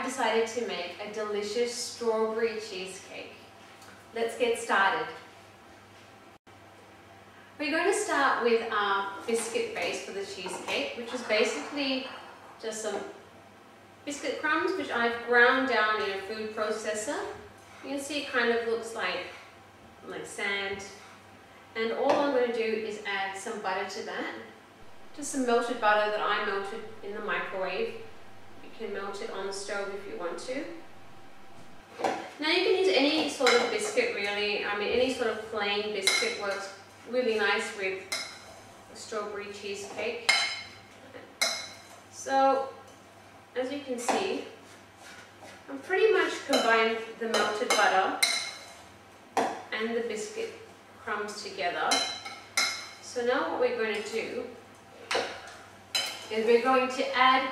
decided to make a delicious strawberry cheesecake. Let's get started. We're going to start with our biscuit base for the cheesecake, which is basically just some biscuit crumbs, which I've ground down in a food processor. You can see it kind of looks like sand. And all I'm going to do is add some butter to that. Just some melted butter that I melted in the microwave. You can melt it on the stove if you want to. Now you can use any sort of biscuit really. I mean, any sort of plain biscuit works really nice with a strawberry cheesecake. So, as you can see, I'm pretty much combined the melted butter and the biscuit crumbs together. So now what we're going to do is we're going to add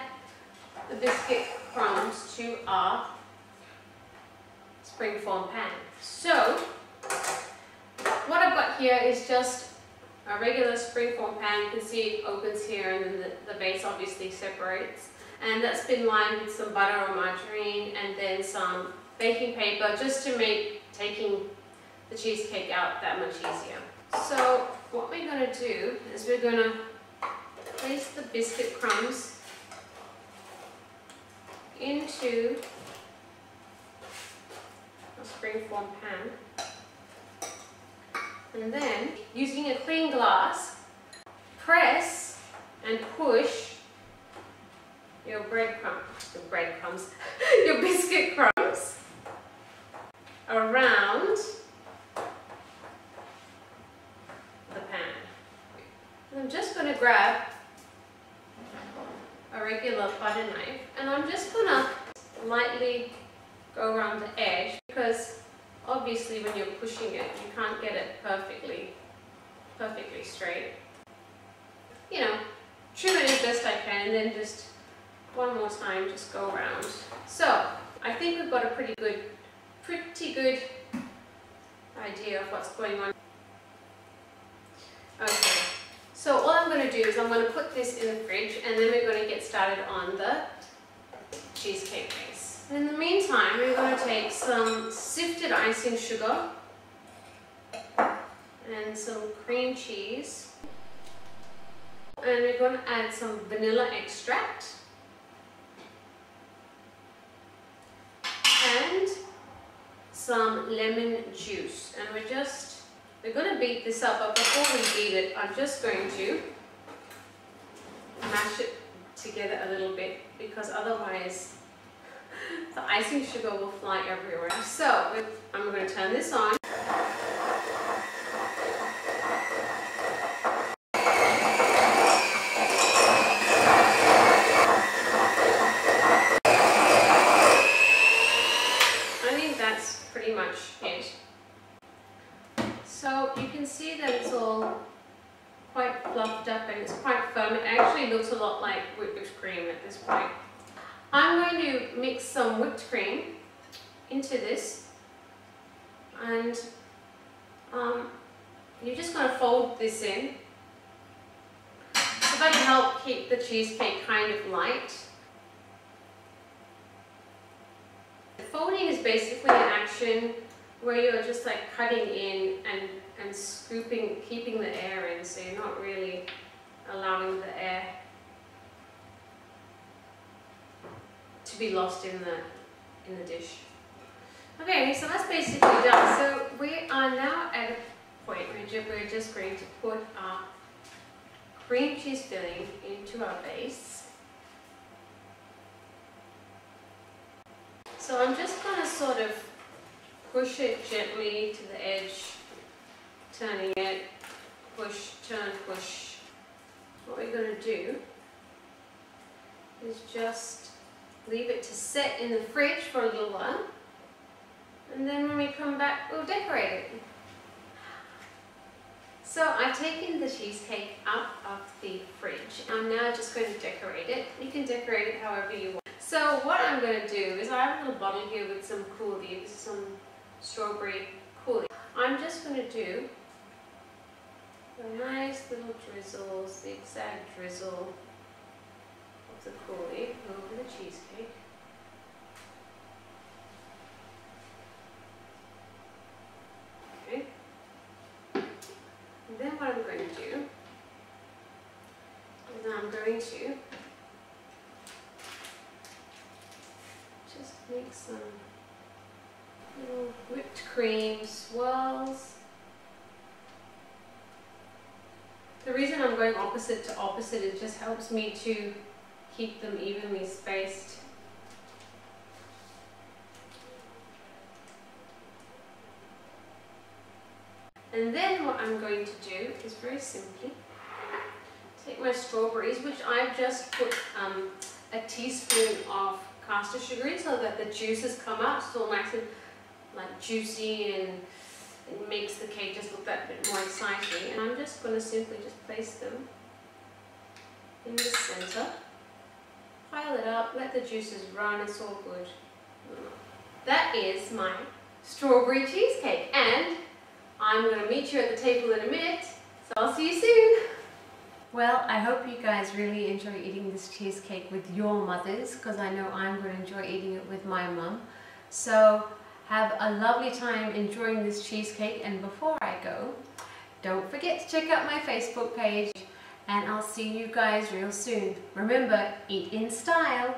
the biscuit crumbs to our springform pan. So what I've got here is just a regular springform pan. You can see it opens here and then the base obviously separates. And that's been lined with some butter or margarine and then some baking paper just to make taking the cheesecake out that much easier. So what we're going to do is we're going to place the biscuit crumbs into a springform pan. And then, using a clean glass, press and push your your biscuit crumbs around the pan. And I'm just going to grab a regular butter knife and I'm just going to lightly go around the edge because obviously when you're pushing it you can't get it perfectly straight. You know, trim it as best I can and then just one more time just go around. So I think we've got a pretty good idea of what's going on. Okay, so all I'm going to do is I'm going to put this in the fridge and then we're going to get started on the cheesecake base. In the meantime, we're going to take some sifted icing sugar and some cream cheese, and we're going to add some vanilla extract and some lemon juice. And we're going to beat this up, but before we beat it, I'm just going to mash it together a little bit because otherwise the icing sugar will fly everywhere. So I'm going to turn this on. I think that's pretty much it. So you can see that it's all quite fluffed up and it's quite firm. It actually looks a lot like whipped cream at this point. I'm going to mix some whipped cream into this and you're just going to fold this in. So that can help keep the cheesecake kind of light. Folding is basically an action where you're just like cutting in and scooping, keeping the air in, so you're not really allowing the air to be lost in the dish. Okay, so that's basically done. So we are now at a point where we're just going to put our cream cheese filling into our base. So I'm just going to sort of push it gently to the edge, turning it, push, turn, push. What we're going to do is just leave it to set in the fridge for a little while, and then when we come back we'll decorate it. So I've taken the cheesecake out of the fridge. I'm now just going to decorate it. You can decorate it however you want. So what I'm going to do is I have a little bottle here with some coulis. This is some strawberry coulis. I'm just going to do a nice little drizzle, zigzag drizzle of the coulis over the cheesecake. going to just make some little whipped cream swirls. The reason I'm going opposite to opposite, it just helps me to keep them evenly spaced. And then what I'm going to do is very simply take my strawberries, which I've just put a teaspoon of caster sugar in so that the juices come out. It's all nice and like juicy, and it makes the cake just look that bit more exciting. And I'm just going to simply just place them in the center. Pile it up, let the juices run, it's all good. That is my strawberry cheesecake, and I'm going to meet you at the table in a minute, so I'll see you soon. Well, I hope you guys really enjoy eating this cheesecake with your mothers, because I know I'm going to enjoy eating it with my mum. So have a lovely time enjoying this cheesecake, and before I go, don't forget to check out my Facebook page, and I'll see you guys real soon. Remember, eat in style.